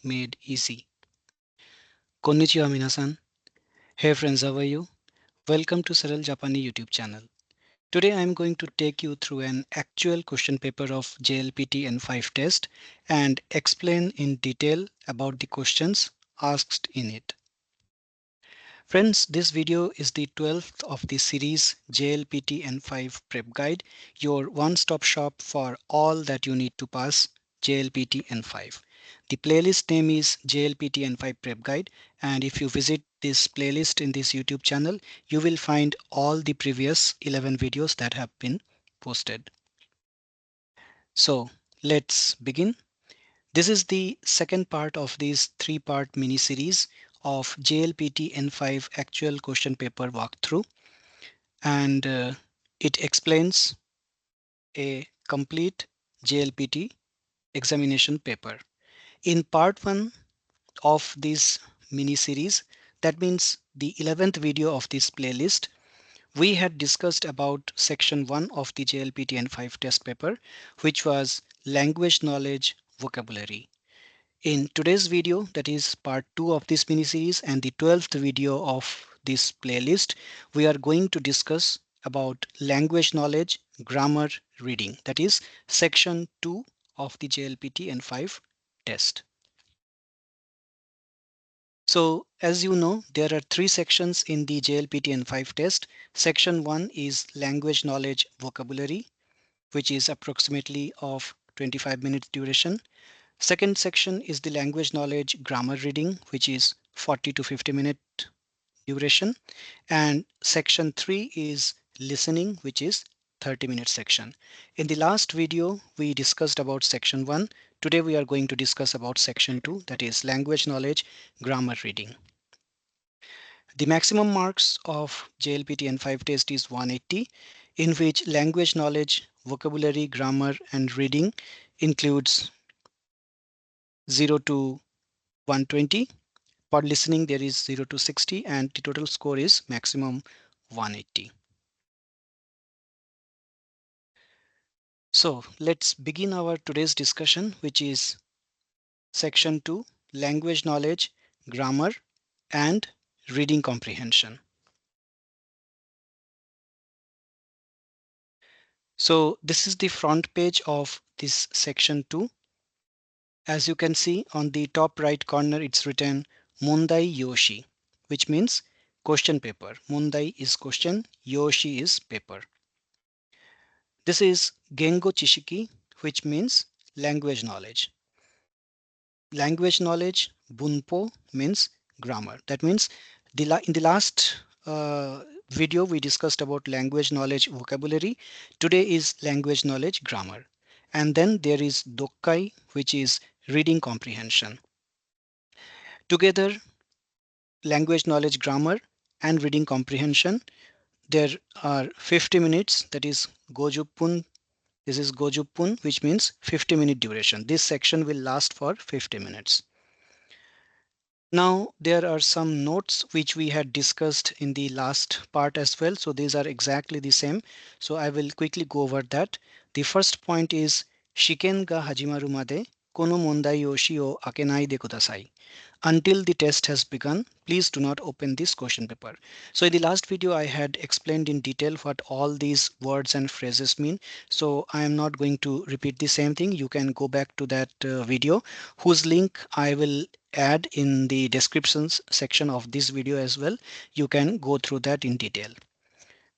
made easy. Konnichiwa minasan. Hey friends, how are you? Welcome to Saral Japani YouTube channel. Today I am going to take you through an actual question paper of JLPT N5 test and explain in detail about the questions asked in it. Friends, this video is the 12th of the series JLPT N5 Prep Guide, your one-stop shop for all that you need to pass JLPT N5. The playlist name is JLPT N5 Prep Guide, and if you visit this playlist in this YouTube channel, you will find all the previous 11 videos that have been posted. So let's begin. This is the second part of this three-part mini-series of JLPT N5 actual question paper walkthrough, and it explains a complete JLPT examination paper. In part 1 of this mini-series, that means the 11th video of this playlist, we had discussed about section 1 of the JLPT N5 test paper, which was language knowledge vocabulary. In today's video, that is part 2 of this mini series and the 12th video of this playlist, we are going to discuss about language knowledge, grammar, reading. That is section 2 of the JLPT N5 test. So as you know, there are three sections in the JLPT N5 test. Section 1 is language knowledge vocabulary, which is approximately of 25 minutes duration. Second section is the language knowledge grammar reading, which is 40 to 50 minute duration. And section 3 is listening, which is 30-minute section. In the last video, we discussed about section 1. Today we are going to discuss about section 2, that is language knowledge grammar reading. The maximum marks of JLPT N5 test is 180, in which language knowledge, vocabulary, grammar, and reading includes 0 to 120. For listening, there is 0 to 60 and the total score is maximum 180. So let's begin our today's discussion, which is section 2, language knowledge, grammar, and reading comprehension. So this is the front page of this section 2. As you can see on the top right corner, it's written Mundai Yoshi, which means question paper. Mundai is question, Yoshi is paper. This is Gengo Chishiki, which means language knowledge. Language knowledge, Bunpo, means grammar. That means in the last video we discussed about language knowledge vocabulary. Today is language knowledge grammar. And then there is Dokkai, which is reading comprehension. Together, language knowledge grammar and reading comprehension, there are 50 minutes, that is Gojupun. This is Gojupun, which means 50-minute duration. This section will last for 50 minutes. Now, there are some notes which we had discussed in the last part as well. So these are exactly the same. So I will quickly go over that. The first point is Shiken ga hajimaru made kono mondai yoshi o akenai de kudasai. Until the test has begun, please do not open this question paper. So in the last video, I had explained in detail what all these words and phrases mean. So I am not going to repeat the same thing. You can go back to that video, whose link I will add in the descriptions section of this video as well. You can go through that in detail.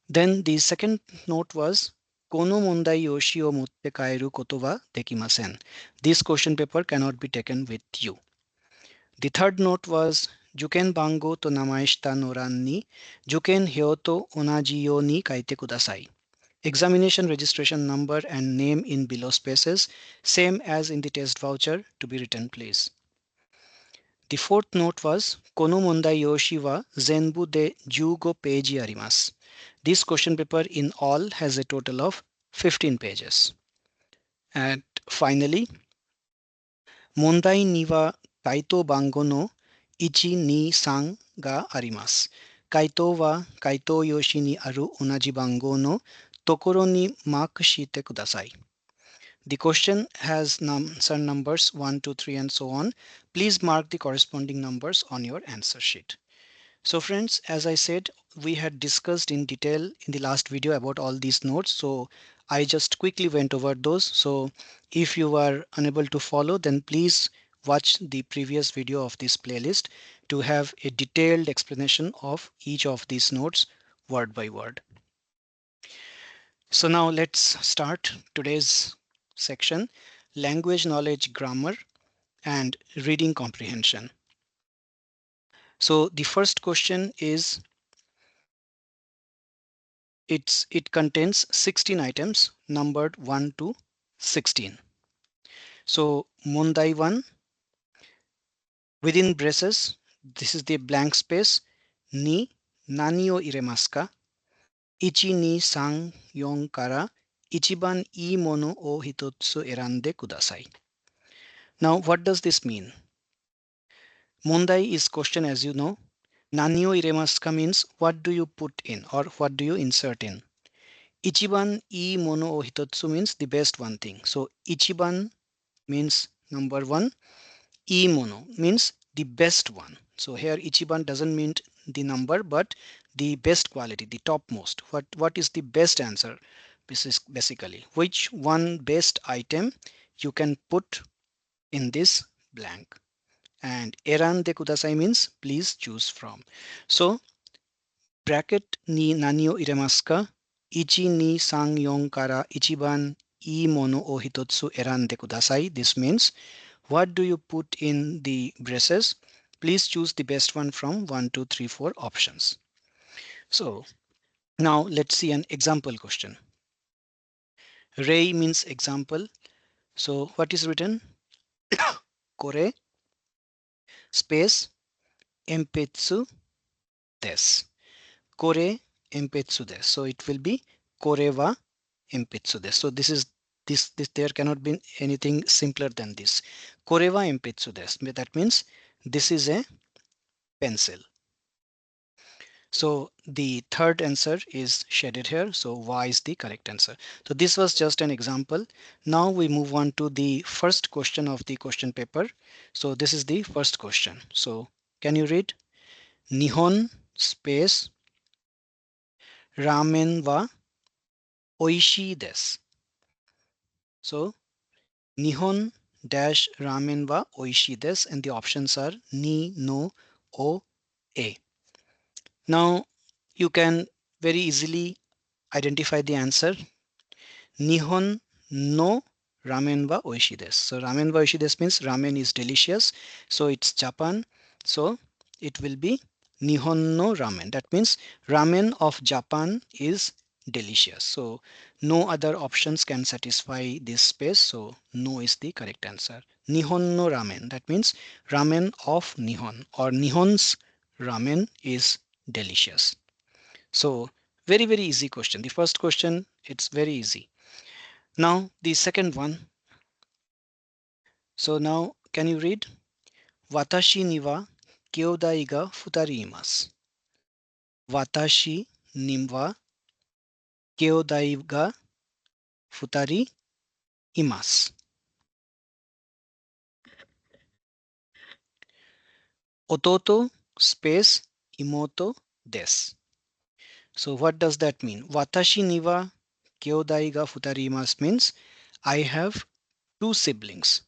Then the second note was Kono mondai yoshi o motte kaeru koto wa dekimasen. This question paper cannot be taken with you. The third note was Juken bango to namae shita no ran ni Juken hyo to onaji yo ni kaite kudasai. Examination registration number and name in below spaces, same as in the test voucher, to be written please. The fourth note was Kono mondai yoshi wa zenbu de 15 peji arimasu. This question paper in all has a total of 15 pages. And finally, Mondai ni wa kaito bango no 1, 2, 3 があります。回答は回答用紙にある同じ番号のところにマークしてください。The question has some numbers 1, 2, 3 and so on. Please mark the corresponding numbers on your answer sheet. So friends, as I said, we had discussed in detail in the last video about all these notes. So I just quickly went over those. So if you are unable to follow, then please watch the previous video of this playlist to have a detailed explanation of each of these notes word by word. So now let's start today's section, language knowledge, grammar and reading comprehension. So the first question is, it contains 16 items numbered 1 to 16. So Mondai 1, within braces, this is the blank space, ni nani o iremasu ka? Ichi ni san yon kara ichiban ii mono o hitotsu erande kudasai. Now what does this mean? Mondai is question, as you know. Nani o iremasu ka means what do you put in or what do you insert in. Ichiban ii mono o hitotsu means the best one thing. So ichiban means number one, ii mono means the best one. So here ichiban doesn't mean the number but the best quality, the topmost. What is the best answer? This is basically which one best item you can put in this blank. And eran de kudasai means please choose from. So bracket ni nani o iremasu ka? Ichi ni san yon kara ichiban ii mono o hitotsu erande kudasai. This means what do you put in the braces? Please choose the best one from 1, 2, 3, 4 options. So now let's see an example question. Rei means example. So what is written? Kore space empetsu desu. Kore empetsu desu. So it will be kore wa empetsu desu. So this there cannot be anything simpler than this. Kore wa empetsu desu. That means this is a pencil. So the third answer is shaded here. So Y is the correct answer. So this was just an example. Now we move on to the first question of the question paper. So this is the first question. So can you read? Nihon space ramen wa oishii desu. So Nihon dash ramen wa oishii desu, and the options are ni, no, o, a. Now you can very easily identify the answer. Nihon no ramen wa oishii desu. So ramen wa oishii desu means ramen is delicious. So it's Japan. So it will be Nihon no ramen. That means ramen of Japan is delicious. So no other options can satisfy this space. So no is the correct answer. Nihon no ramen. That means ramen of Nihon or Nihon's ramen is delicious. So very easy question. The first question, it's very easy. Now the second one. So now can you read? Watashi ni wa kyodai ga futari imasu. Watashi ni wa kyodai ga futari imasu. Ototo space imoto desu. So what does that mean? Watashi ni wa kyodai ga futari imasu means I have two siblings.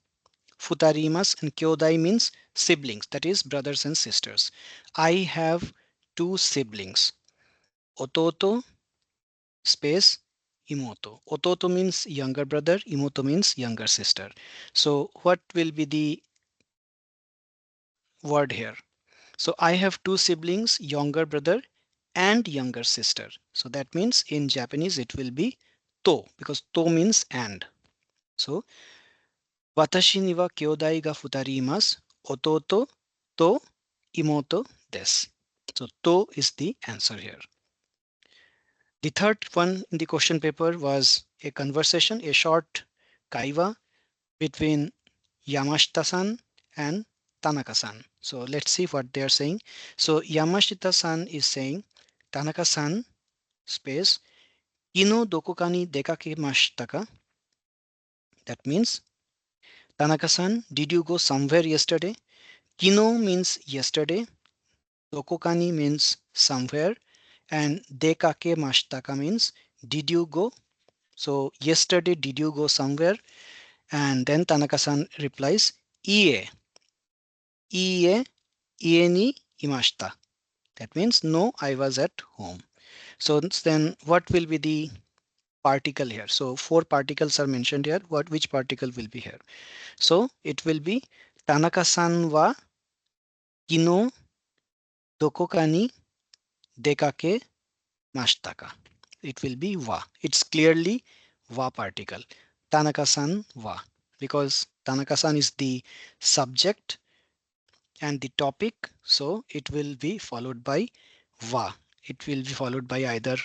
Futarimas and kyodai means siblings, that is brothers and sisters. I have two siblings. Ototo space imoto. Ototo means younger brother, imoto means younger sister. So what will be the word here? So I have two siblings, younger brother and younger sister. So that means in Japanese it will be to, because to means and. So watashi ni wa kyodai ga futari imasu. Ototo to imoto desu. So to is the answer here. The third one in the question paper was a conversation, a short kaiwa between Yamashita-san and Tanaka-san. So let's see what they are saying. So Yamashita-san is saying, Tanaka-san space, kino doko ka ni dekakemashita ka? That means, Tanaka-san, did you go somewhere yesterday? Kino means yesterday. Dokokani means somewhere. And dekake mashitaka means did you go? So yesterday, did you go somewhere? And then Tanaka-san replies, Iie, iie, ie ni imashita. That means no, I was at home. So then what will be the particle here? So four particles are mentioned here. Which particle will be here? So it will be Tanaka-san wa kino dokoka ni dekake mashita ka. It will be wa. It's clearly wa particle. Tanaka-san wa. Because Tanaka-san is the subject and the topic. So it will be followed by wa. It will be followed by either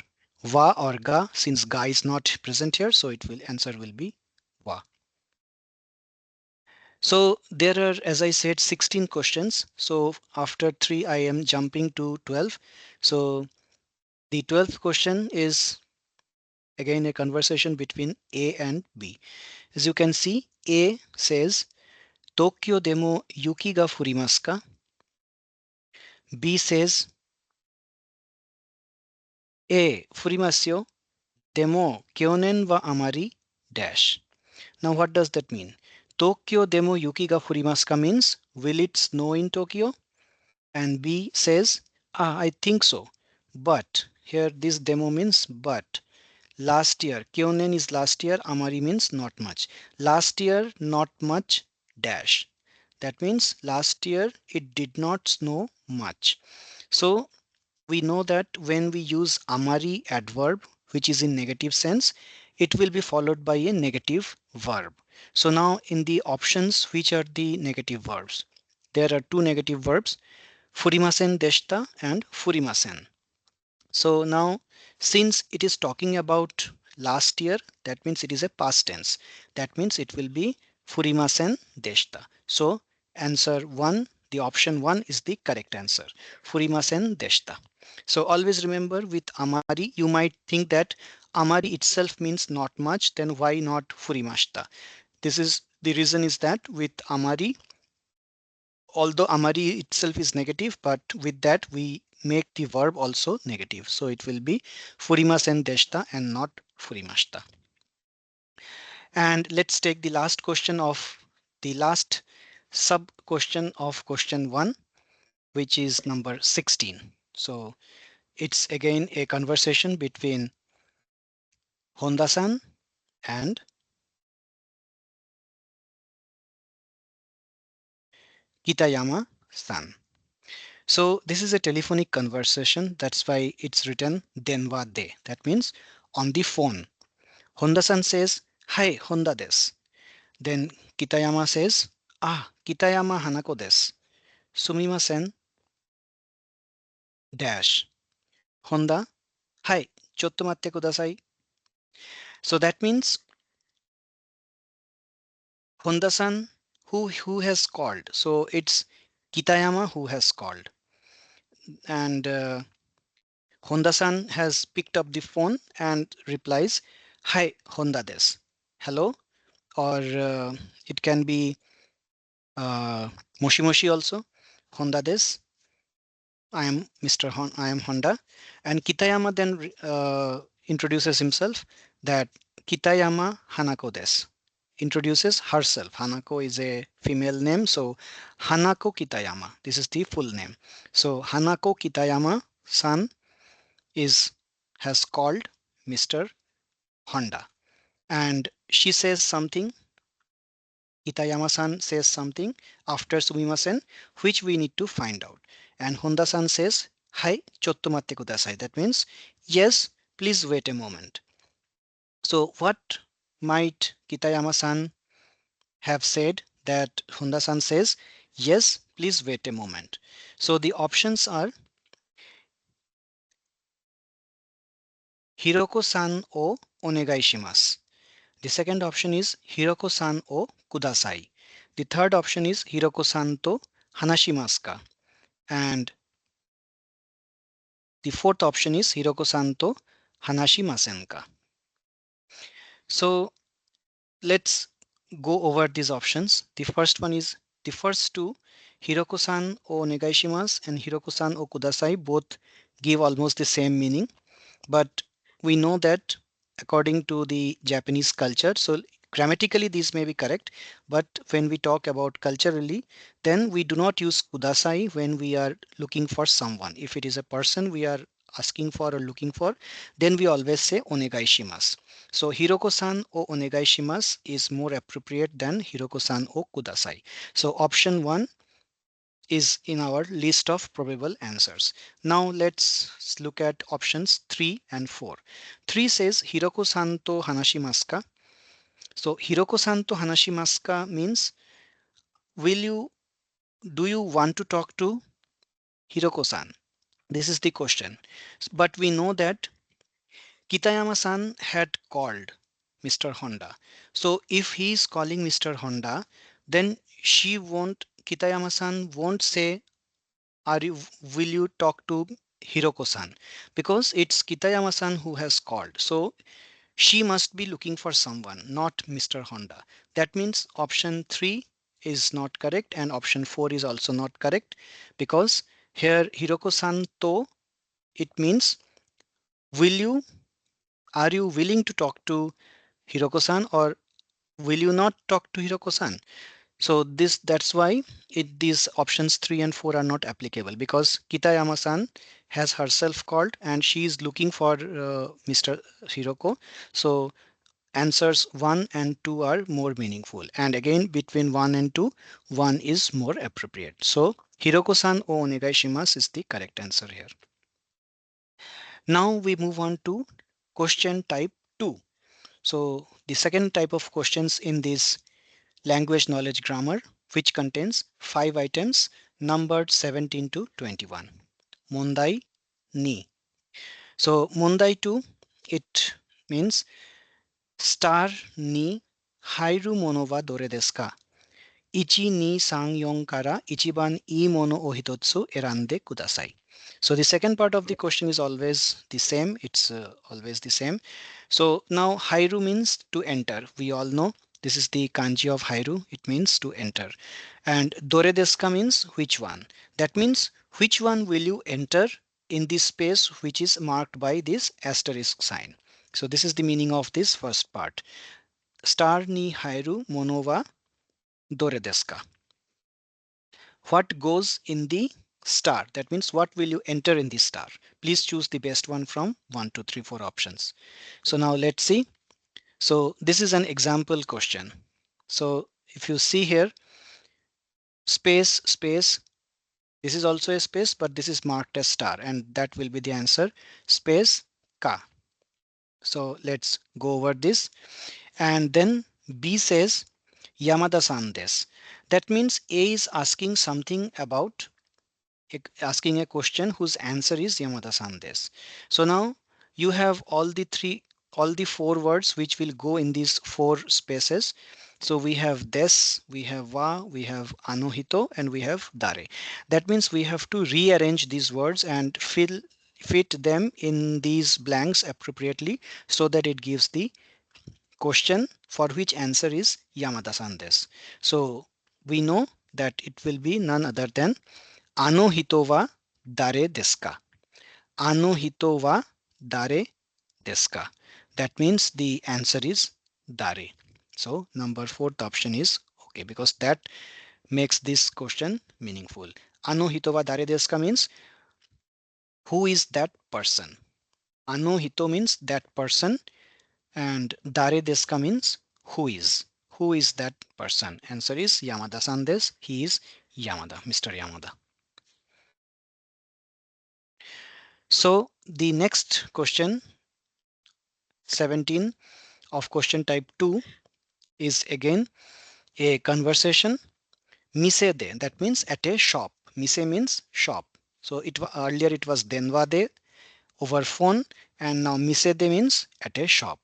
wa or ga. Since ga is not present here, so it will answer will be wa. So there are, as I said, 16 questions. So after 3, I am jumping to 12. So the 12th question is again a conversation between A and B. As you can see, A says, Tokyo demo yuki ga furimasu ka? B says, A, furimasu yo, demo kyonen wa amari dash. Now what does that mean? Tokyo demo yuki ga furimasu ka means, will it snow in Tokyo? And B says, I think so. But here this demo means but. Last year, kyonen is last year, amari means not much. Last year, not much dash. That means last year it did not snow much. So we know that when we use amari adverb, which is in negative sense, it will be followed by a negative verb. So now in the options, which are the negative verbs? There are two negative verbs, furimasen deshita and furimasen. So now, since it is talking about last year, that means it is a past tense. That means it will be furimasen deshita. So answer 1, the option 1 is the correct answer. Furimasen deshita. So always remember, with amari, you might think that amari itself means not much, then why not furimashita? This is the reason is that with amari, although amari itself is negative, but with that we make the verb also negative. So it will be furimasen deshita and not furimashita. And let's take the last question of the last sub question of question 1, which is number 16. So it's again a conversation between Honda-san and Kitayama-san. So this is a telephonic conversation. That's why it's written denwa de. That means on the phone. Honda-san says, Hi, Honda desu. Then Kitayama says, Kitayama Hanako desu. Sumimasen dash. Honda, Hi, chotto matte kudasai. So that means Honda-san, who has called. So it's Kitayama who has called. And Honda-san has picked up the phone and replies, Hi, Honda desu. Hello. Or it can be Moshi Moshi also. Honda desu. I am Mr. I am Honda. And Kitayama then introduces himself that Kitayama Hanako desu. Introduces herself. Hanako is a female name. So Hanako Kitayama. This is the full name. So Hanako Kitayama san is has called Mr. Honda. And she says something. Kitayama-san says something after Sumimasen, which we need to find out. And Honda-san says, Hai, chotto matte kudasai. That means, yes, please wait a moment. So what might Kitayama-san have said that Honda-san says, yes, please wait a moment. So the options are Hiroko-san o onegai shimasu. The second option is Hiroko-san o kudasai. The third option is Hiroko-san to hanashimasu ka. And the fourth option is Hiroko-san to hanashimasen ka. So let's go over these options. The first one is the first two, Hiroko-san o onegaishimasu and Hiroko-san o kudasai, both give almost the same meaning. But we know that according to the Japanese culture, so grammatically these may be correct, but when we talk about culturally, then we do not use kudasai when we are looking for someone. If it is a person we are asking for or looking for, then we always say onegaishimasu. So Hiroko-san o onegaishimasu is more appropriate than Hiroko-san o kudasai. So option 1 is in our list of probable answers. Now let's look at options 3 and 4. 3 says Hiroko-san to hanashimasu ka? So Hiroko-san to hanashimasu ka means will you do you want to talk to Hiroko-san? This is the question. But we know that Kitayama-san had called Mr. Honda. So if he is calling Mr. Honda, then Kitayama-san won't say are you will you talk to Hiroko-san, because it's Kitayama-san who has called, so she must be looking for someone, not Mr. Honda. That means option 3 is not correct and option 4 is also not correct, because here Hiroko-san to, it means will you are you willing to talk to Hiroko-san or will you not talk to Hiroko-san? So that's why these options 3 and 4 are not applicable, because Kitayama-san has herself called and she is looking for Mr. Hiroko. So answers 1 and 2 are more meaningful. And again, between 1 and 2, 1 is more appropriate. So Hiroko-san o onegaishimasu is the correct answer here. Now we move on to question type 2. So the second type of questions in this language knowledge grammar, which contains 5 items numbered 17 to 21. Mondai ni. So mondai 2, it means star ni hairu mono wa dore desu ka? 1, 2, 3, 4 から一番いいものを一つ選んでください. So the second part of the question is always the same. It's always the same. So now hairu means to enter. We all know this is the kanji of hairu. It means to enter. And dore desu ka means which one. That means which one will you enter in this space which is marked by this asterisk sign. So this is the meaning of this first part. Star ni hairu mono wa dore desu ka? What goes in the star? That means what will you enter in the star? Please choose the best one from 1, 2, 3, 4 options. So now let's see. So this is an example question. So if you see here, space, space, this is also a space, but this is marked as star, and that will be the answer, space ka. So let's go over this. And then B says Yamada-san desu. That means A is asking something about asking a question whose answer is Yamada-san desu. So now you have all the four words which will go in these four spaces. So we have des, we have wa, we have anohito, and we have dare. That means we have to rearrange these words and fit them in these blanks appropriately so that it gives the question for which answer is Yamada-san desu. So we know that it will be none other than Ano hito wa dare desu ka? Ano hito wa dare desu ka? That means the answer is dare. So number fourth option is okay, because that makes this question meaningful. Ano hito wa dare desu ka means who is that person? Ano hito means that person, and dare desu ka means who is. Who is that person? Answer is Yamada-san desu. He is Yamada, Mr. Yamada. So the next question 17 of question type 2 is again a conversation. Mise de, that means at a shop. Mise means shop. So earlier it was denwa de, over phone, and now mise de means at a shop.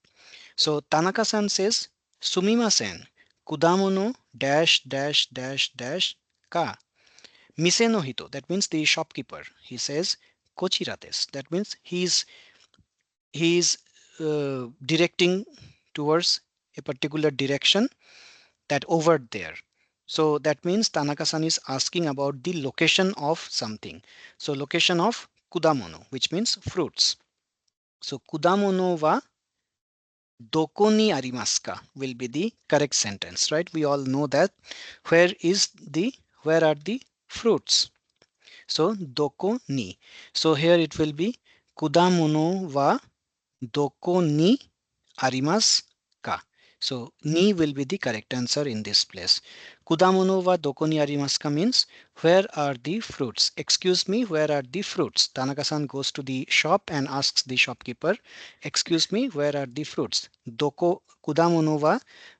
So Tanaka-san says sumimasen kudamono dash dash dash dash ka? Mise no hito, that means the shopkeeper. He says kochira desu. That means he is directing towards a particular direction, that over there. So that means Tanaka-san is asking about the location of something. So location of kudamono, which means fruits. So kudamono wa doko ni arimasu ka will be the correct sentence, right? We all know that. Where are the fruits? So doko ni. So here it will be kudamono wa doko ni arimasu ka. So ni will be the correct answer in this place. Kudamono wa doko ni arimasu ka means where are the fruits? Excuse me, where are the fruits? Tanaka-san goes to the shop and asks the shopkeeper, excuse me, where are the fruits? Doko kudamono wa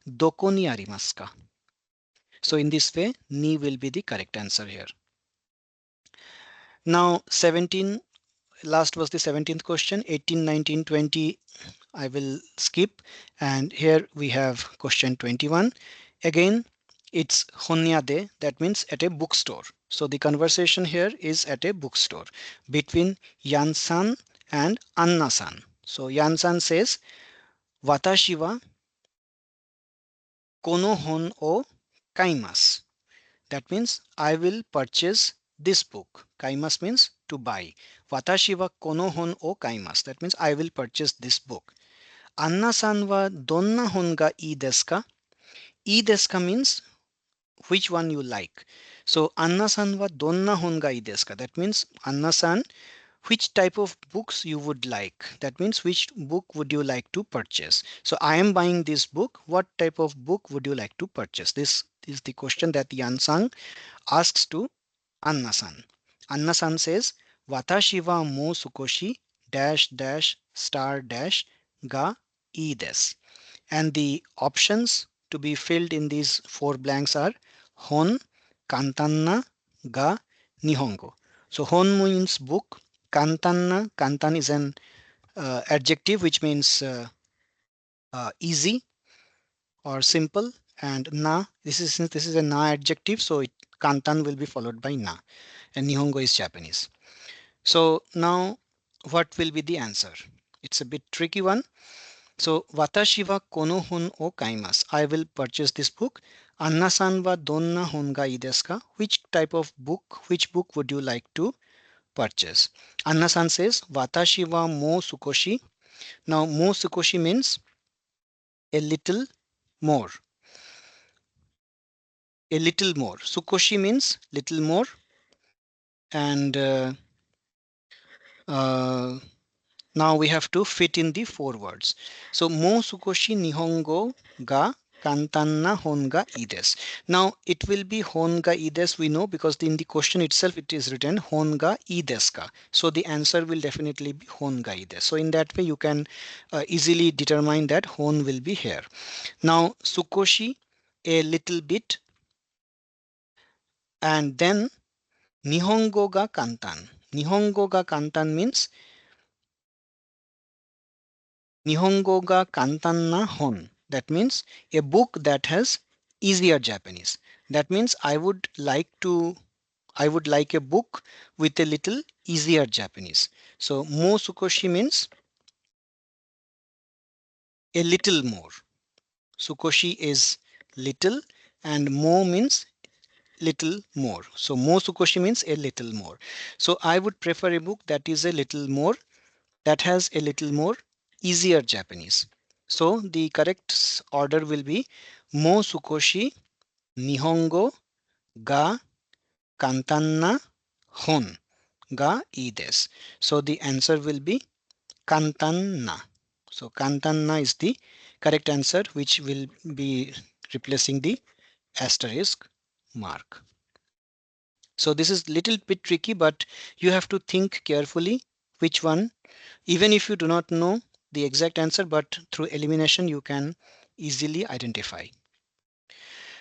doko ni arimasu ka? So in this way, ni will be the correct answer here. Now 17, last was the 17th question. 18, 19, 20 I will skip, and here we have question 21. Again, it's honyade, that means at a bookstore. So the conversation here is at a bookstore between Yan-san and Anna-san. So Yan-san says, Watashi wa kono hon o kaimasu. That means I will purchase this book. Kaimasu means to buy. Watashi wa kono hon o kaimasu. That means I will purchase this book. Anna-san wa donna hon ga ii desu ka? Ii desu ka means which one you like. So Anna-san wa donna hon ga ii desu ka? That means Anna-san, which type of books you would like. That means which book would you like to purchase. So I am buying this book. What type of book would you like to purchase? This is the question that Yan-san asks to Anna-san. Anna-san says, Watashi wa mo sukoshi dash dash star dash ga ii desu. And the options to be filled in these four blanks are hon, kantanna, ga, nihongo. So hon means book, kantanna, kantan is an adjective which means easy or simple, and na, since this is a na adjective, so kantan will be followed by na, and nihongo is Japanese. So now what will be the answer? It's a bit tricky one. So watashi wa kono hon o kaimasu. I will purchase this book. Anna-san wa donna hon ga ii desu ka? Which type of book, which book would you like to purchase? Anna-san says, Watashi wa mo sukoshi. Now mo sukoshi means a little more. A little more. Sukoshi means little more. And now we have to fit in the four words. So mo sukoshi nihongo ga kantanna hon ga ii desu. Now it will be hon ga ii desu, we know, because in the question itself it is written hon ga ii desu ka. So the answer will definitely be hon ga ii desu. So in that way you can easily determine that hon will be here. Now sukoshi, a little bit, and then nihongo ga kantan. Nihongo ga kantan means Nihongo ga kantan na hon. That means a book that has easier Japanese. That means I would like a book with a little easier Japanese. So mo sukoshi means a little more. Sukoshi is little and mo means little more. So mo sukoshi means a little more. So I would prefer a book that is a little more, that has a little more easier Japanese. So the correct order will be mo sukoshi nihongo ga kantan na hon ga ii desu. So the answer will be kantan na. So kantan na is the correct answer, which will be replacing the asterisk mark. So this is little bit tricky, but you have to think carefully which one. Even if you do not know the exact answer, but through elimination you can easily identify.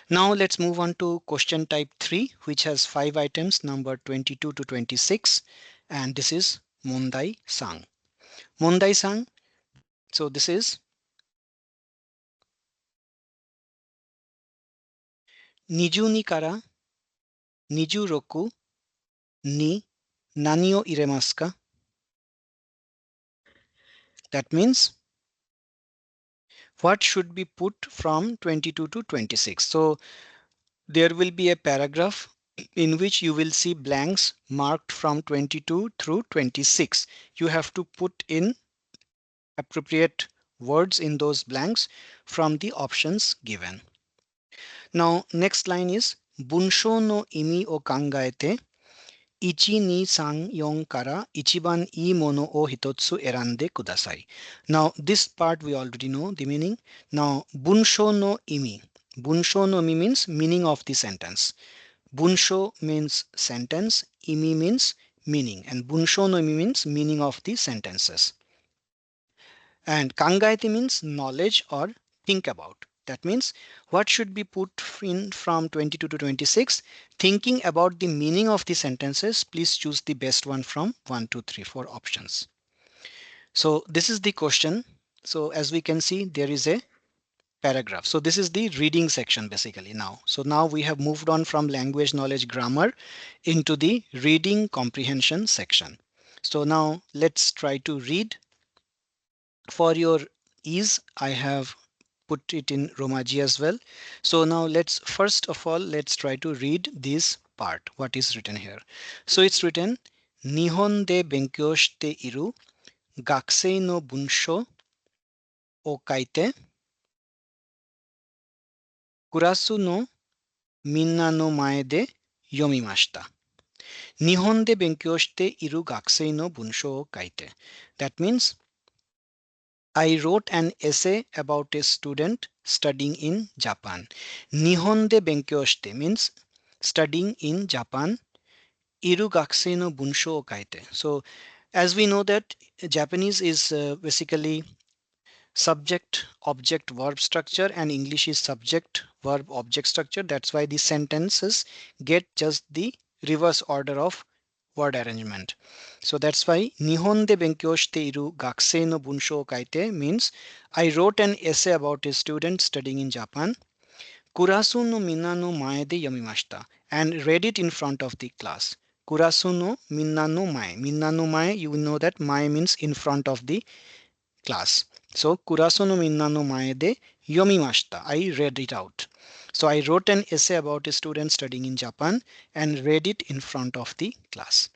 Now let's move on to question type 3, which has 5 items number 22 to 26, and this is Mondai Sang. Mondai Sang, so this is Niju ni kara Niju roku ni nani o iremasu ka? That means what should be put from 22 to 26? So there will be a paragraph in which you will see blanks marked from 22 through 26. You have to put in appropriate words in those blanks from the options given. Now, next line is Bunsho no imi o kangaete ichi ni san yon kara ichiban ii mono o hitotsu erande kudasai. Now, this part we already know the meaning. Now, bunsho no imi. Bunsho no imi means meaning of the sentence. Bunsho means sentence, imi means meaning, and bunsho no imi means meaning of the sentences. And kangaete means knowledge or think about. That means what should be put in from 22 to 26. Thinking about the meaning of the sentences, please choose the best one from 1, 2, 3, 4 options. So this is the question. So as we can see, there is a paragraph. So this is the reading section basically now. So now we have moved on from language knowledge grammar into the reading comprehension section. So now let's try to read. For your ease, I have put it in Romaji as well. So now let's first of all, let's try to read this part, what is written here. So it's written, Nihon de benkyou shite iru gakusei no bunsho o kaite kurasu no minna no mae de yomimashita. Nihon de benkyou shite iru gakusei no bunsho o kaite. That means I wrote an essay about a student studying in Japan. Nihon de benkyou shite means studying in Japan. Iru gakusei no bunsho o kaite. So as we know that Japanese is basically subject object verb structure and English is subject verb object structure. That's why the sentences get just the reverse order of word arrangement. So that's why Nihon de benkyou shite iru gakusei no bunsho o kaite means I wrote an essay about a student studying in Japan. Kurasu no minna no mae de yomimashita and read it in front of the class. Kurasu no minna no mae. Minna no mae, you know that mae means in front of the class. So Kurasu no minna no mae de yomimashita. I read it out. So I wrote an essay about a student studying in Japan and read it in front of the class.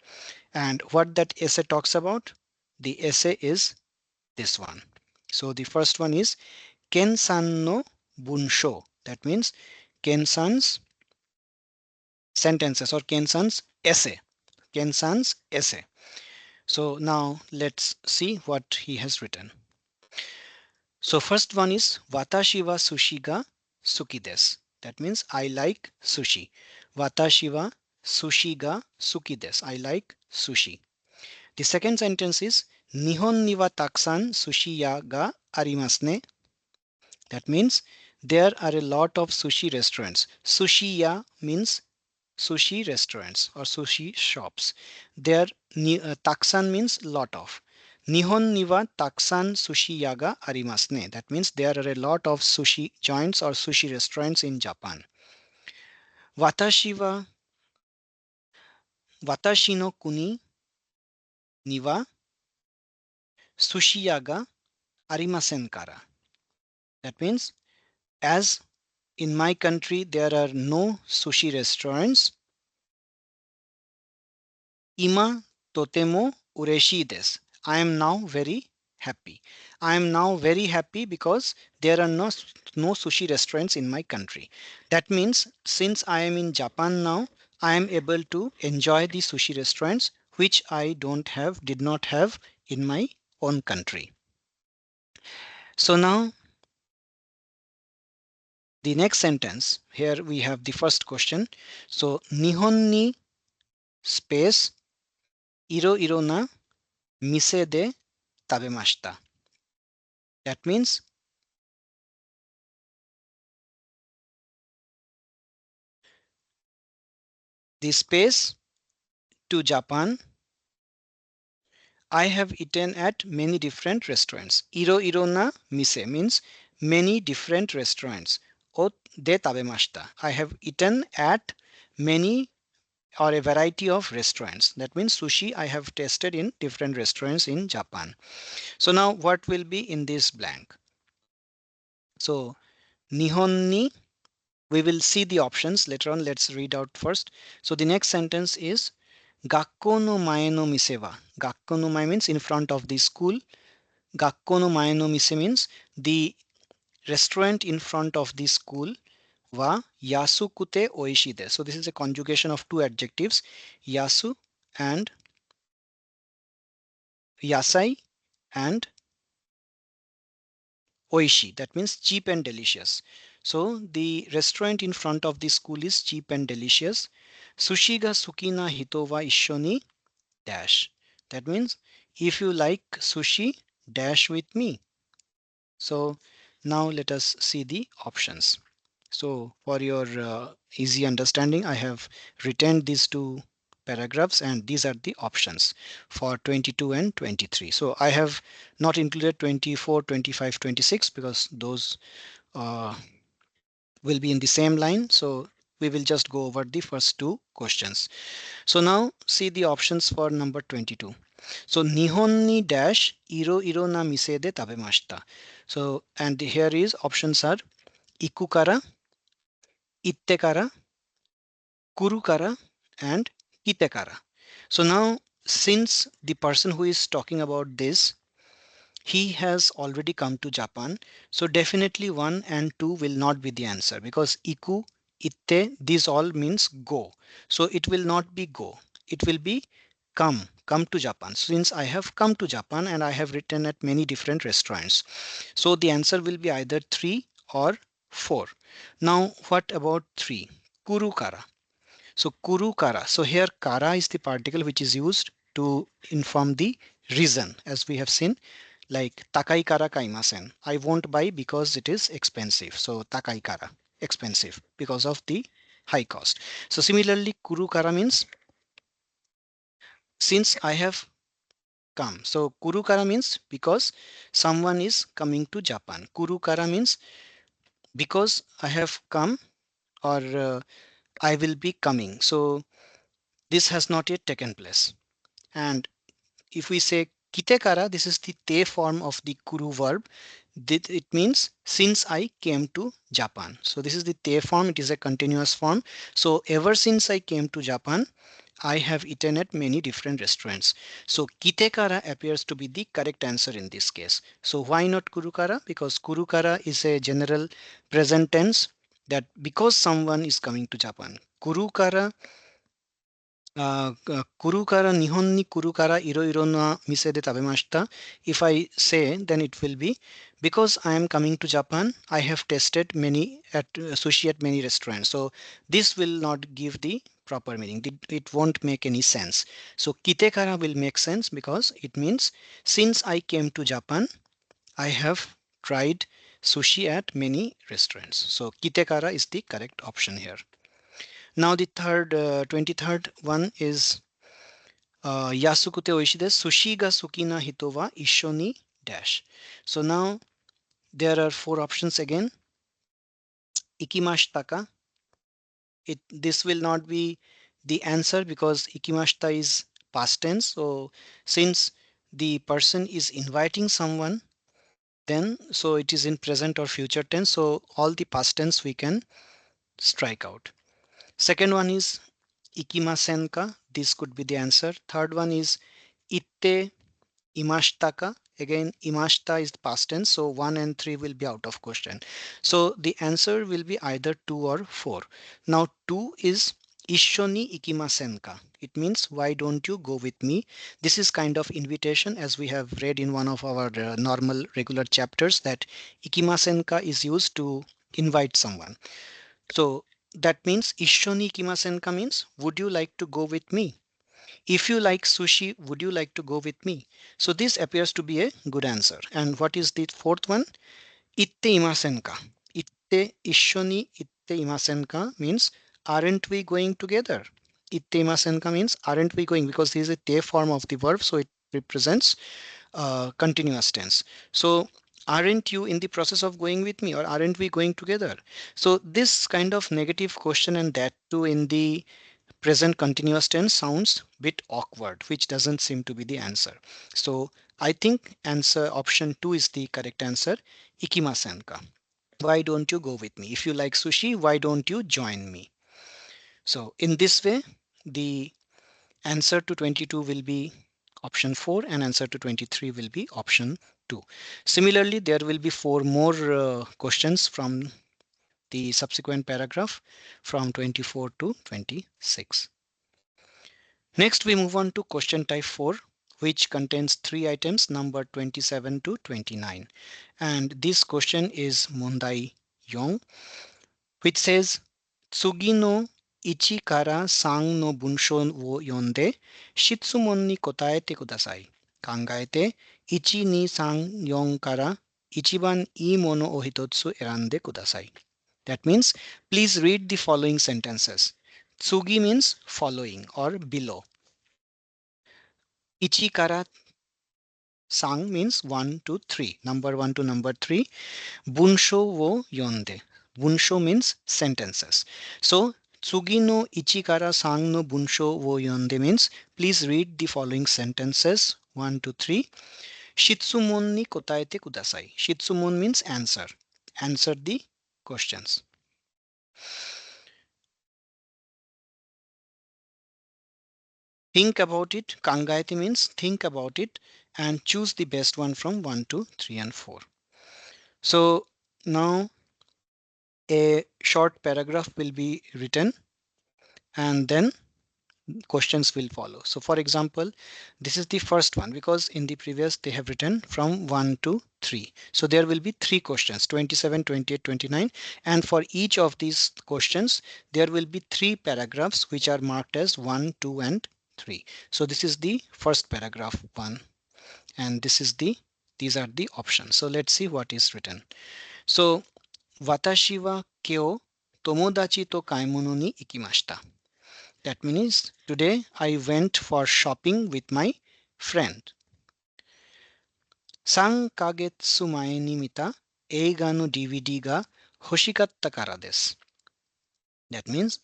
And what that essay talks about? The essay is this one. So the first one is Ken-san no bunsho. That means Ken-san's sentences or Ken-san's essay. Ken-san's essay. So now let's see what he has written. So first one is Watashi wa sushi ga suki desu. That means I like sushi. Watashi wa sushi ga suki desu. I like sushi. The second sentence is Nihon ni wa takusan sushi ya ga arimasu ne. That means there are a lot of sushi restaurants. Sushi ya means sushi restaurants or sushi shops. There takusan means lot of. Nihon ni wa takusan sushi ya ga arimasu ne. That means there are a lot of sushi joints or sushi restaurants in Japan. Watashi wa watashi no kuni ni wa sushi ya ga arimasen kara. That means as in my country there are no sushi restaurants. Ima totemo ureshii desu. I am now very happy. I am now very happy because there are no sushi restaurants in my country. That means since I am in Japan now, I am able to enjoy the sushi restaurants which I did not have in my own country. So now the next sentence, here we have the first question. So Nihon ni space iro iro na mise de tabemashita. That means the space to Japan, I have eaten at many different restaurants. Iro iro na mise means many different restaurants. O de tabemashita. I have eaten at many or a variety of restaurants. That means sushi I have tasted in different restaurants in Japan. So now what will be in this blank? So Nihon ni, we will see the options later on. Let's read out first. So the next sentence is Gakko no mae no mise wa. Gakko no mae means in front of the school. Gakko no mae no mise means the restaurant in front of the school wa yasukute oishi desu. So this is a conjugation of two adjectives, yasu and yasai and oishi. That means cheap and delicious. So the restaurant in front of the school is cheap and delicious. Sushi ga suki na hito wa issho ni dash. That means if you like sushi, dash with me. So now let us see the options. So for your easy understanding, I have written these two paragraphs and these are the options for 22 and 23. So I have not included 24, 25, 26 because those uh, will be in the same line. So we will just go over the first two questions. So now see the options for number 22. So Nihon ni dash iro iro na mise de tabemashita. So and here is options are iku kara, itte kara, kuru kara and kite kara. So now since the person who is talking about this, he has already come to Japan, so definitely 1 and 2 will not be the answer because iku, itte, these all means go. So it will not be go. It will be come to Japan. Since I have come to Japan and I have written at many different restaurants. So the answer will be either 3 or 4. Now what about 3? Kurukara. So kuru kara. So here kara is the particle which is used to inform the reason, as we have seen, like takai kara kaimasen. I won't buy because it is expensive. So takai kara, expensive because of the high cost. So similarly, kuru kara means since I have come. So kuru kara means because someone is coming to Japan. Kuru kara means because I have come or I will be coming. So this has not yet taken place. And if we say kitekara, this is the te form of the kuru verb. It means since I came to Japan. So this is the te form. It is a continuous form. So ever since I came to Japan, I have eaten at many different restaurants. So kitekara appears to be the correct answer in this case. So why not kurukara? Because kurukara is a general present tense that because someone is coming to Japan. Kurukara kurukara nihon ni kurukara iro iro na mise de tabemashita. If I say, then it will be because I am coming to Japan, I have tested many at sushi at many restaurants. So this will not give the proper meaning. It won't make any sense. So kitekara will make sense because it means since I came to Japan, I have tried sushi at many restaurants. So kitekara is the correct option here. Now the 23rd one is Yasukute oishi desu. Sushi ga suki na hito wa issho ni dash. So now there are four options again. Ikimashita ka. This will not be the answer because ikimashita is past tense. So since the person is inviting someone, then so it is in present or future tense. So all the past tense we can strike out. Second one is ikimasen ka. This could be the answer. Third one is itte imashitaka. Again, imashita is the past tense, so 1 and 3 will be out of question. So the answer will be either 2 or 4. Now 2 is Ishoni ikimasen ka. It means why don't you go with me? This is kind of invitation, as we have read in one of our normal regular chapters, that ikimasen ka is used to invite someone. So that means Ishoni ikimasen ka means would you like to go with me? If you like sushi, would you like to go with me? So this appears to be a good answer. And what is the fourth one? Itte imasen ka. Itte ishoni itte imasen ka means aren't we going together? Itte imasen ka means aren't we going, because this is a te form of the verb, so it represents continuous tense. So aren't you in the process of going with me, or aren't we going together? So this kind of negative question, and that too in the present continuous tense, sounds bit awkward, which doesn't seem to be the answer. So I think answer option 2 is the correct answer, ikimasen ka. Why don't you go with me? If you like sushi, why don't you join me? So in this way, the answer to 22 will be option 4 and answer to 23 will be option 2. Similarly, there will be 4 more questions from the subsequent paragraph from 24 to 26. Next, we move on to question type 4, which contains 3 items number 27 to 29. And this question is Mondai Yong, which says, Tsugi no ichi kara sang no bunsho wo yonde shitsumon ni kotaete kudasai. Kangaete ichi ni sang yon kara ichiban ii mono o hitotsu erande kudasai. That means, please read the following sentences. Tsugi means following or below. Ichi kara sang means 1 to 3. Number 1 to number 3. Bunsho wo yonde. Bunsho means sentences. So, Tsugi no ichi kara sang no bunsho wo yonde means please read the following sentences 1 to 3. Shitsumon ni kotaete kudasai. Shitsumon means answer. Answer the questions. Think about it. Kangaete means think about it and choose the best one from 1 to 3 and 4. So now a short paragraph will be written and then questions will follow. So for example, this is the first one because in the previous they have written from 1 to 3. So there will be 3 questions 27, 28, 29, and for each of these questions there will be 3 paragraphs which are marked as 1, 2 and 3. So this is the first paragraph 1 and these are the options. So let's see what is written. So watashi wa kyou tomodachi to kaimono ni ikimashita. That means today I went for shopping with my friend. 3ヶ月前に見た映画の DVD が欲しかったからです。That means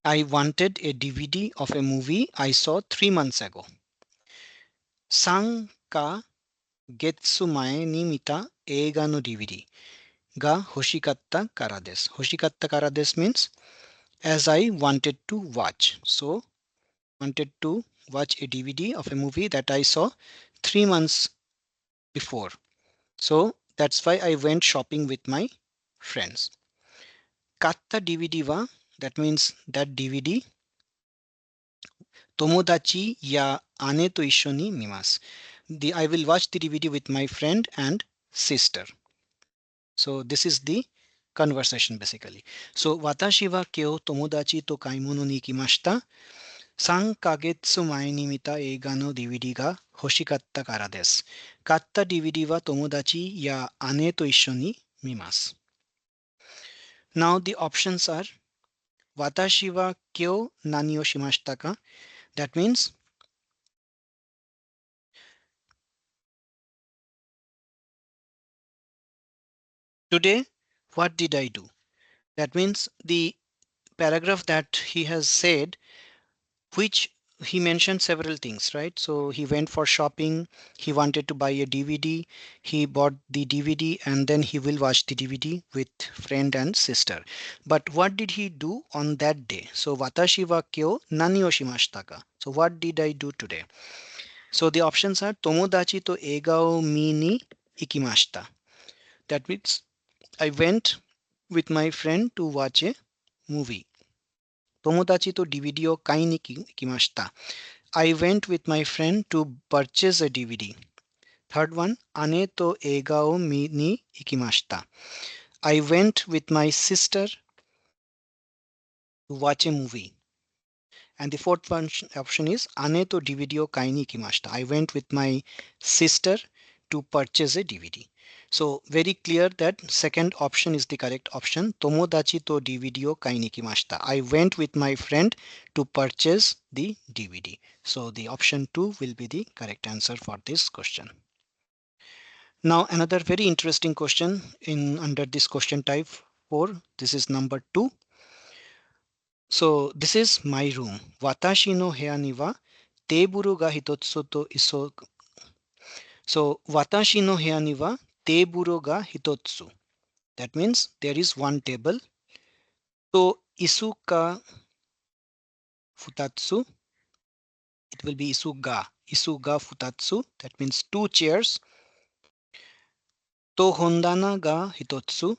I wanted a DVD of a movie I saw 3 months ago. 3ヶ月前に見た映画の DVD が欲しかったからです。欲しかったからです means as I wanted to watch. So wanted to watch a DVD of a movie that I saw 3 months before. So that's why I went shopping with my friends. Katta DVD wa, that means that DVD. Tomodachi ya ane to issho ni mimasu. I will watch the DVD with my friend and sister. So this is the conversation basically. So watashi wa kyou tomodachi to kaimono ni ikimashita. 3ヶ月前に見た映画の DVD が欲しかったからです。買った DVD は友達や姉と一緒に見ます。Now the options are 私は今日何をしましたか That means today what did I do? That means the paragraph that he has said which he mentioned several things, right? So he went for shopping, he wanted to buy a DVD, he bought the DVD and then he will watch the DVD with friend and sister. But what did he do on that day? So watashi wa kyou nani o shimashita ka? So what did I do today? So the options are tomodachi to eiga o mi ni ikimashita. That means I went with my friend to watch a movie. Tomodachi to DVD o kai ni ikimashita. I went with my friend to purchase a DVD. Third one, ane to eiga o mi ni ikimashita. I went with my sister to watch a movie. And the fourth one option is ane to DVD o kai ni ikimashita. I went with my sister to purchase a DVD. So very clear that second option is the correct option. Tomodachi to DVD o kai ni ikimashita. I went with my friend to purchase the DVD. So the option 2 will be the correct answer for this question. Now another very interesting question in under this question type 4. This is number 2. So this is my room. Watashi no heya ni wa teburu ga hitotsu to iso. So watashi no heya ni wa teburu ga hitotsu. That means there is one table. So isu ka futatsu, it will be isuga futatsu. That means two chairs. To hondana ga hitotsu,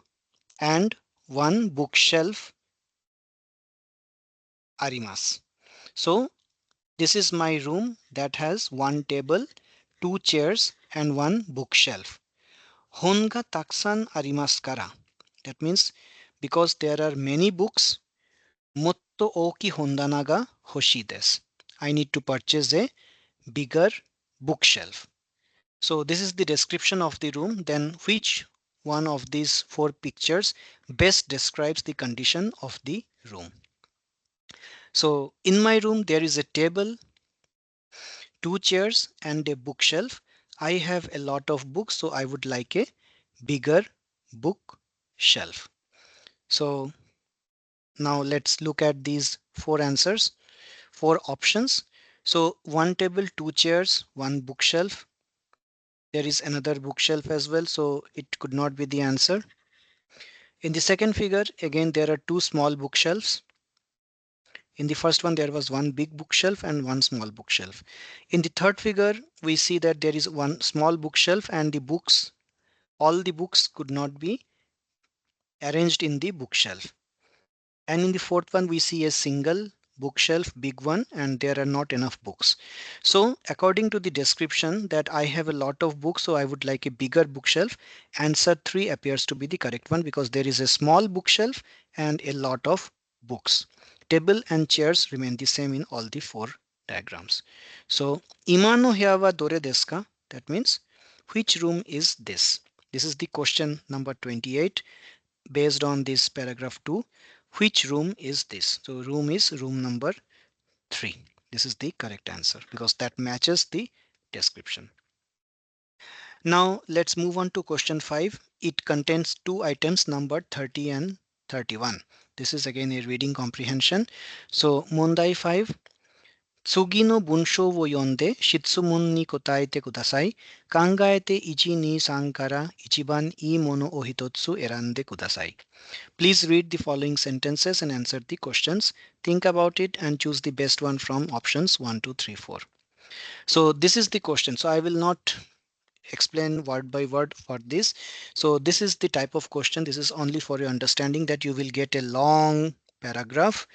and one bookshelf arimasu. So this is my room that has one table, two chairs, and one bookshelf. Hon ga taksan arimasu kara. That means because there are many books, motto oki hondana ga hoshii desu. I need to purchase a bigger bookshelf. So this is the description of the room. Then which one of these four pictures best describes the condition of the room? So in my room there is a table, two chairs, and a bookshelf. I have a lot of books, so I would like a bigger bookshelf. So now let's look at these four answers, four options. So one table, two chairs, one bookshelf. There is another bookshelf as well, so it could not be the answer. In the second figure, again, there are two small bookshelves. In the first one, there was one big bookshelf and one small bookshelf. In the third figure, we see that there is one small bookshelf and the books, all the books could not be arranged in the bookshelf. And in the fourth one, we see a single bookshelf, big one, and there are not enough books. So according to the description that I have a lot of books, so I would like a bigger bookshelf. Answer 3 appears to be the correct one because there is a small bookshelf and a lot of books. Table and chairs remain the same in all the four diagrams. So ima no hya wa dore desu ka? That means which room is this? This is the question number 28 based on this paragraph 2. Which room is this? So room is room number 3. This is the correct answer because that matches the description. Now let's move on to question 5. It contains two items numbered 30 and 31. This is again a reading comprehension. So Mondai 5. 次の文章を読んで質問に答えてください。考えて1、2、3から一番いいものを一つ選んでください。Please read the following sentences and answer the questions. Think about it and choose the best one from options 1, 2, 3, 4. So this is the question. So I will not explain word by word for this. So this is the type of question. This is only for your understanding that you will get a long paragraph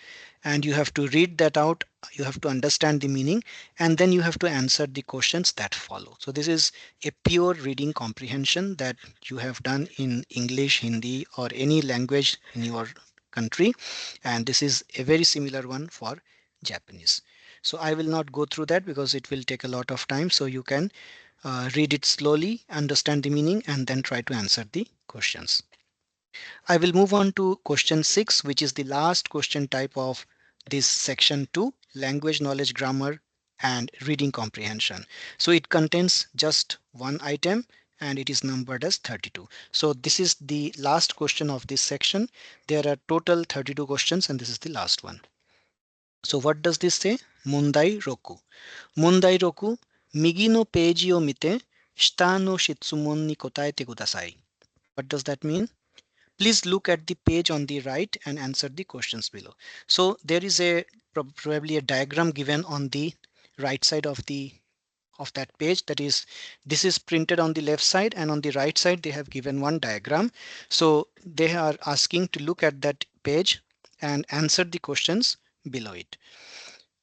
and you have to read that out. You have to understand the meaning and then you have to answer the questions that follow. So this is a pure reading comprehension that you have done in English, Hindi, or any language in your country, and this is a very similar one for Japanese. So I will not go through that because it will take a lot of time, so you can read it slowly, understand the meaning, and then try to answer the questions. I will move on to question 6, which is the last question type of this section 2, language knowledge, grammar, and reading comprehension. So it contains just one item and it is numbered as 32. So this is the last question of this section. There are total 32 questions and this is the last one. So what does this say? Mundai roku. Mundai roku, migi no peiji o mite, shita no shitsumon ni kotaete kudasai. What does that mean? Please look at the page on the right and answer the questions below. So there is a probably a diagram given on the right side of that page. That is, this is printed on the left side and on the right side they have given one diagram. So they are asking to look at that page and answer the questions below it.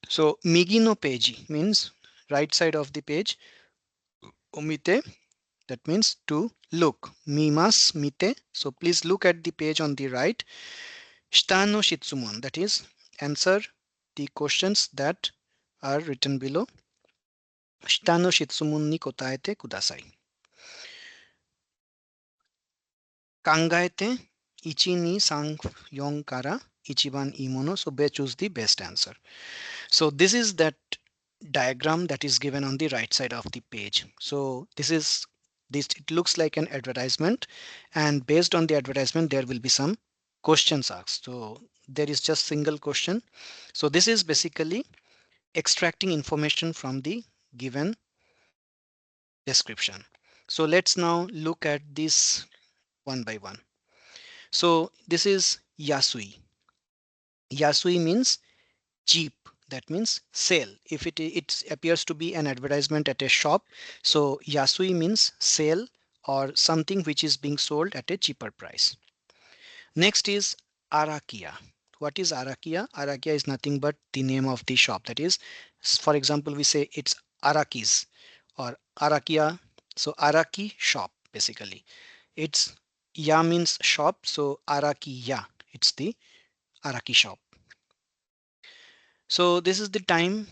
So migi no peji means right side of the page. Omite, that means to look. Mimas mite. So please look at the page on the right. Shita no shitsumon, that is answer the questions that are written below. Shita no shitsumon ni kotaete kudasai. Kangaete, ichi ni san yon kara ichiban ii mono. So choose the best answer. So this is that diagram that is given on the right side of the page. So this it looks like an advertisement, and based on the advertisement there will be some questions asked. So there is just single question. So this is basically extracting information from the given description. So let's now look at this one by one. So this is Yasui. Yasui means cheap. That means sale. If it appears to be an advertisement at a shop, so Yasui means sale or something which is being sold at a cheaper price. Next is Arakia. What is Arakia? Arakia is nothing but the name of the shop. That is, for example, we say it's Arakis or Arakia. So Araki shop basically. It's Ya means shop, so Arakiya. It's the Araki shop. So this is the time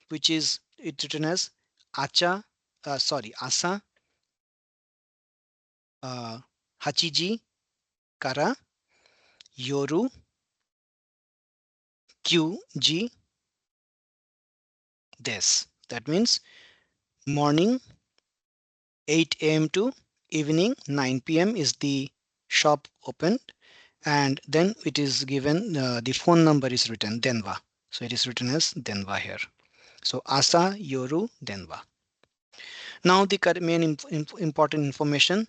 which is it's written as Asa, uh, Hachiji, Kara, Yoru, Kyuji, Des. That means morning 8 a.m. to evening 9 p.m. is the shop opened, and then it is given the phone number is written Denwa. So it is written as Denwa here. So Asa, Yoru, Denwa. Now the main important information.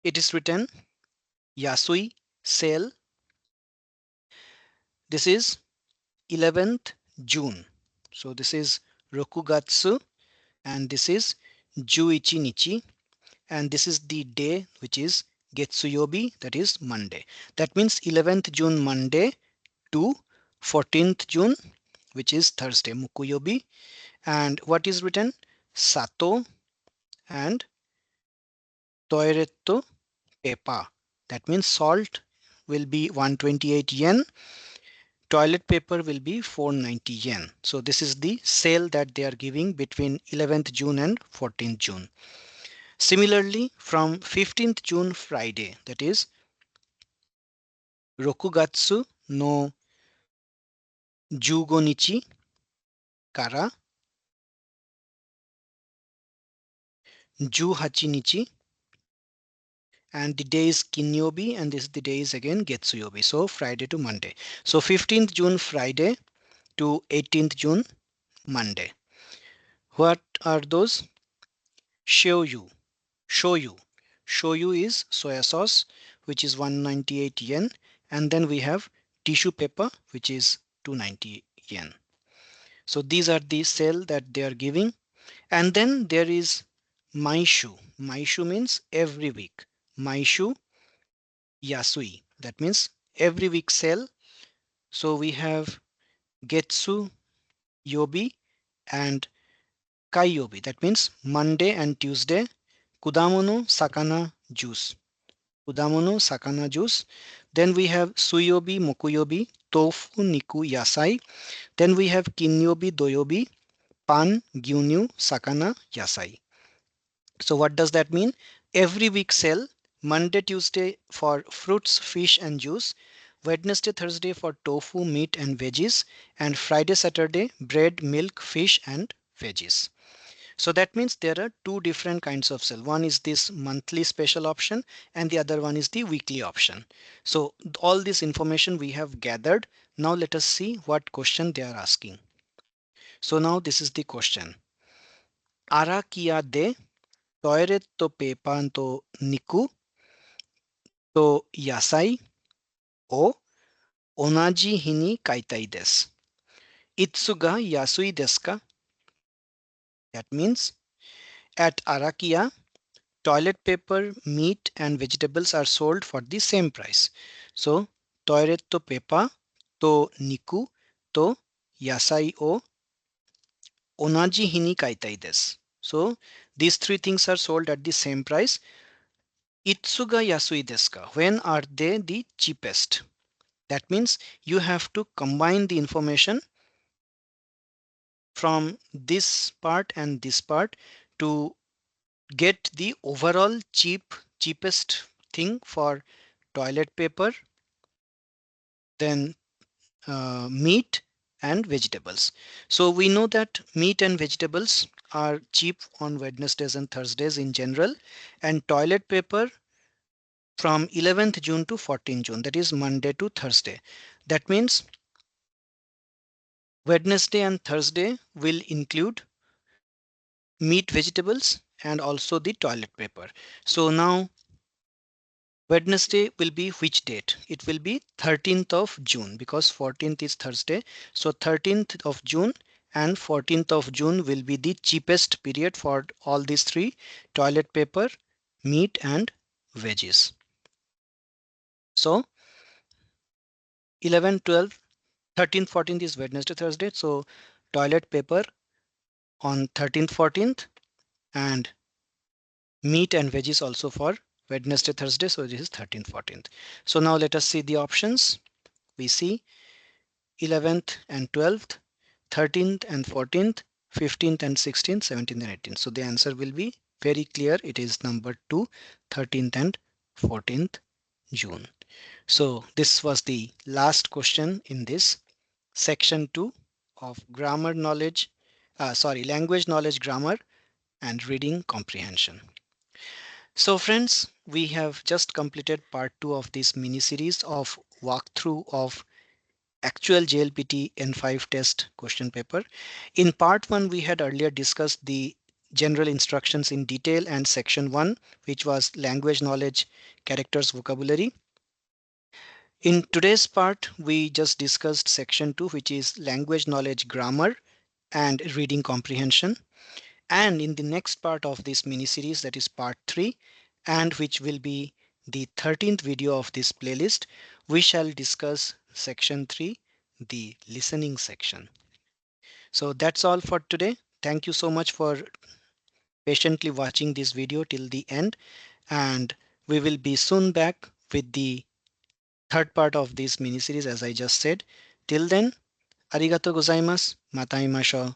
It is written Yasui sale. This is 11th June. So this is Rokugatsu and this is Juichi Nichi, and this is the day which is Getsuyobi, that is Monday. That means 11th June Monday to 14th June, which is Thursday, Mukuyobi. And what is written? Sato and Toiretto Pepa. That means salt will be 128 yen, toilet paper will be 490 yen. So this is the sale that they are giving between 11th June and 14th June. Similarly, from 15th June Friday, that is Rokugatsu no Jugo Nichi Kara Juhachi Nichi, and the day is Kinyobi, and this the day is again Getsuyobi. So Friday to Monday. So 15th June Friday to 18th June Monday. What are those? Shoyu. Shoyu. Shoyu is soya sauce, which is 198 yen. And then we have tissue paper, which is 290 yen. So these are the sale that they are giving. And then there is Maishu. Maishu means every week. Maishu Yasui. That means every week sale. So we have Getsu Yobi and Kaiyobi. That means Monday and Tuesday. Kudamono Sakana Juice. Kudamono Sakana Juice. Then we have Suyobi Mokuyobi, Tofu Niku Yasai. Then we have Kinyobi Doyobi, Pan Gyunyu Sakana Yasai. So what does that mean? Every week sell. Monday, Tuesday for fruits, fish and juice. Wednesday, Thursday for tofu, meat and veggies. And Friday, Saturday, bread, milk, fish and veggies. So that means there are two different kinds of sale. One is this monthly special option and the other one is the weekly option. So all this information we have gathered. Now let us see what question they are asking. So now this is the question. Arakia de トイレットペーパーと肉と野菜を同じ日に買いたいです。いつが安いですか? That means at Arakia, toilet paper, meat and vegetables are sold for the same price. So, トイレットペーパーと肉と野菜を同じ日に買いたいです。So, these three things are sold at the same price. いつが安いですか? When are they the cheapest? That means you have to combine the information from this part and this part to get the overall cheapest thing for toilet paper, then meat and vegetables. So we know that meat and vegetables are cheap on Wednesdays and Thursdays in general, and toilet paper from 11th June to 14th June, that is Monday to Thursday. That means Wednesday and Thursday will include meat, vegetables and also the toilet paper. So now Wednesday will be which date? It will be 13th of June because 14th is Thursday. So 13th of June and 14th of June will be the cheapest period for all these three: toilet paper, meat and veggies. So 11, 12, 13th, 14th is Wednesday, Thursday. So toilet paper on 13th, 14th, and meat and veggies also for Wednesday, Thursday. So this is 13th, 14th. So now let us see the options. We see 11th and 12th, 13th and 14th, 15th and 16th, 17th and 18th. So the answer will be very clear. It is number 2, 13th and 14th June. So this was the last question in this section 2 of grammar knowledge, language knowledge, grammar and reading comprehension. So friends, we have just completed part 2 of this mini series of walkthrough of actual JLPT N5 test question paper. In part 1, we had earlier discussed the general instructions in detail and section 1, which was language knowledge, characters, vocabulary. In today's part, we just discussed section 2, which is language knowledge, grammar and reading comprehension. And in the next part of this mini series, that is part 3, and which will be the 13th video of this playlist, we shall discuss section 3, the listening section. So that's all for today. Thank you so much for patiently watching this video till the end, and we will be soon back with the third part of this mini series, as I just said. Till then, arigato gozaimasu, matai masho,